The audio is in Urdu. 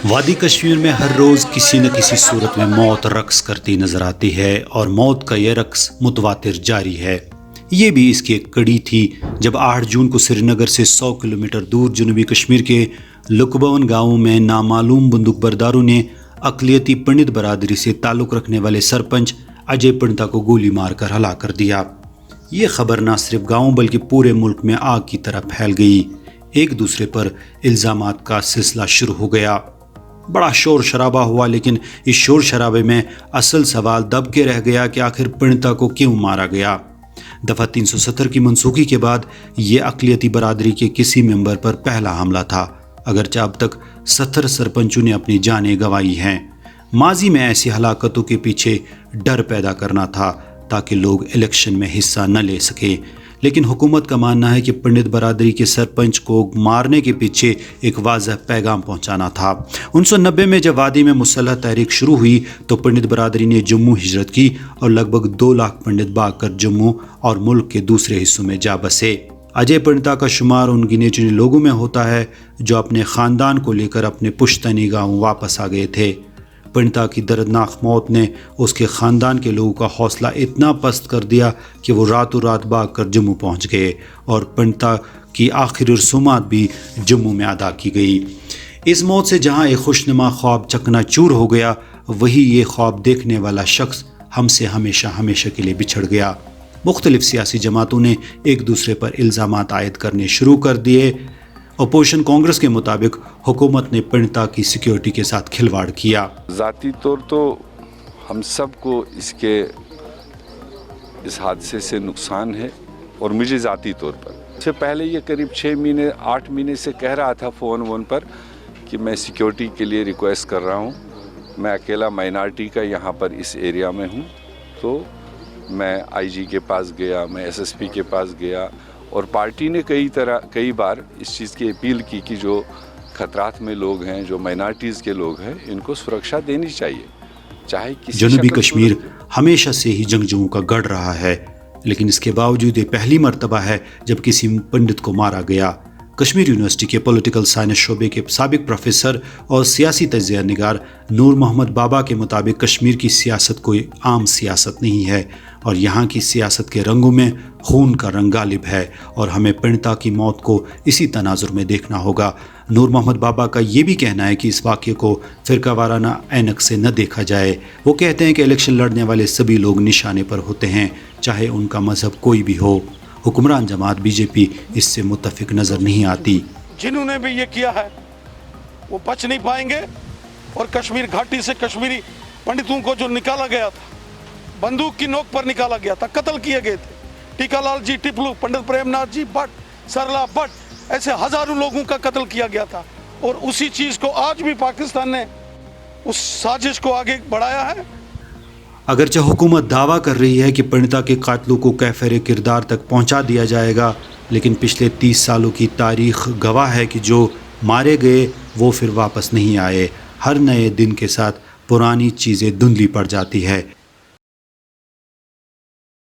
وادی کشمیر میں ہر روز کسی نہ کسی صورت میں موت رقص کرتی نظر آتی ہے اور موت کا یہ رقص متواتر جاری ہے۔ یہ بھی اس کی ایک کڑی تھی جب 8 جون کو سری نگر سے 100 کلومیٹر دور جنوبی کشمیر کے لکبون گاؤں میں نامعلوم بندوق برداروں نے اقلیتی پنڈت برادری سے تعلق رکھنے والے سرپنچ اجے پنڈتا کو گولی مار کر ہلاک کر دیا۔ یہ خبر نہ صرف گاؤں بلکہ پورے ملک میں آگ کی طرح پھیل گئی۔ ایک دوسرے پر الزامات کا سلسلہ شروع ہو گیا۔ بڑا شور شرابہ ہوا، لیکن اس شور شرابے میں اصل سوال دب کے رہ گیا کہ آخر پنڈتا کو کیوں مارا گیا۔ دفعہ 370 کی منسوخی کے بعد یہ اقلیتی برادری کے کسی ممبر پر پہلا حملہ تھا، اگرچہ اب تک 70 سرپنچوں نے اپنی جانیں گنوائی ہیں۔ ماضی میں ایسی ہلاکتوں کے پیچھے ڈر پیدا کرنا تھا تاکہ لوگ الیکشن میں حصہ نہ لے سکیں، لیکن حکومت کا ماننا ہے کہ پنڈت برادری کے سرپنچ کو مارنے کے پیچھے ایک واضح پیغام پہنچانا تھا۔ 1990 میں جب وادی میں مسلح تحریک شروع ہوئی تو پنڈت برادری نے جموں ہجرت کی اور لگ بھگ 2 لاکھ پنڈت بھاگ کر جموں اور ملک کے دوسرے حصوں میں جا بسے۔ اجے پنڈتا کا شمار ان گنے چنے لوگوں میں ہوتا ہے جو اپنے خاندان کو لے کر اپنے پشتنی گاؤں واپس آ گئے تھے۔ پنڈتا کی دردناک موت نے اس کے خاندان کے لوگوں کا حوصلہ اتنا پست کر دیا کہ وہ راتوں رات بھاگ کر جموں پہنچ گئے اور پنڈتا کی آخری رسومات بھی جموں میں ادا کی گئی۔ اس موت سے جہاں ایک خوشنما خواب چکنا چور ہو گیا، وہی یہ خواب دیکھنے والا شخص ہم سے ہمیشہ کے لیے بچھڑ گیا۔ مختلف سیاسی جماعتوں نے ایک دوسرے پر الزامات عائد کرنے شروع کر دیے۔ اپوزیشن کانگریس کے مطابق حکومت نے پنڈتا کی سیکیورٹی کے ساتھ کھلواڑ کیا۔ ذاتی طور تو ہم سب کو اس حادثے سے نقصان ہے، اور مجھے ذاتی طور پر اس سے پہلے یہ قریب 8 مہینے سے کہہ رہا تھا فون پر کہ میں سیکیورٹی کے لیے ریکویسٹ کر رہا ہوں، میں اکیلا مائنارٹی کا یہاں پر اس ایریا میں ہوں۔ تو میں آئی جی کے پاس گیا، میں ایس ایس پی کے پاس گیا، اور پارٹی نے کئی بار اس چیز کی اپیل کی کہ جو خطرات میں لوگ ہیں، جو مائنارٹیز کے لوگ ہیں، ان کو سرکشا دینی چاہیے، چاہے کسی جنوبی کشمیر ہمیشہ سے ہی جنگجوؤں کا گڑھ رہا ہے، لیکن اس کے باوجود یہ پہلی مرتبہ ہے جب کسی پنڈت کو مارا گیا۔ کشمیر یونیورسٹی کے پولیٹیکل سائنس شعبے کے سابق پروفیسر اور سیاسی تجزیہ نگار نور محمد بابا کے مطابق کشمیر کی سیاست کوئی عام سیاست نہیں ہے، اور یہاں کی سیاست کے رنگوں میں خون کا رنگ غالب ہے، اور ہمیں پنڈتا کی موت کو اسی تناظر میں دیکھنا ہوگا۔ نور محمد بابا کا یہ بھی کہنا ہے کہ اس واقعے کو فرقہ وارانہ اینک سے نہ دیکھا جائے۔ وہ کہتے ہیں کہ الیکشن لڑنے والے سبھی لوگ نشانے پر ہوتے ہیں، چاہے ان کا مذہب کوئی بھی ہو۔ حکمران جماعت بی جے پی اس سے متفق نظر نہیں آتی۔ جنہوں نے بھی یہ کیا ہے وہ بچ نہیں پائیں گے، اور کشمیر گھاٹی سے کشمیری پنڈتوں کو جو نکالا گیا تھا، بندوق کی نوک پر نکالا گیا تھا، قتل کیے گئے تھے، ٹیکا لال جی ٹپلو، پنڈت پریم ناتھ جی بٹ، سرلا بٹ، ایسے ہزاروں لوگوں کا قتل کیا گیا تھا، اور اسی چیز کو آج بھی پاکستان نے اس سازش کو آگے بڑھایا ہے۔ اگرچہ حکومت دعویٰ کر رہی ہے کہ پنڈتا کے قاتلوں کو کیفر کردار تک پہنچا دیا جائے گا، لیکن پچھلے 30 سالوں کی تاریخ گواہ ہے کہ جو مارے گئے وہ پھر واپس نہیں آئے۔ ہر نئے دن کے ساتھ پرانی چیزیں دھندلی پڑ جاتی ہے۔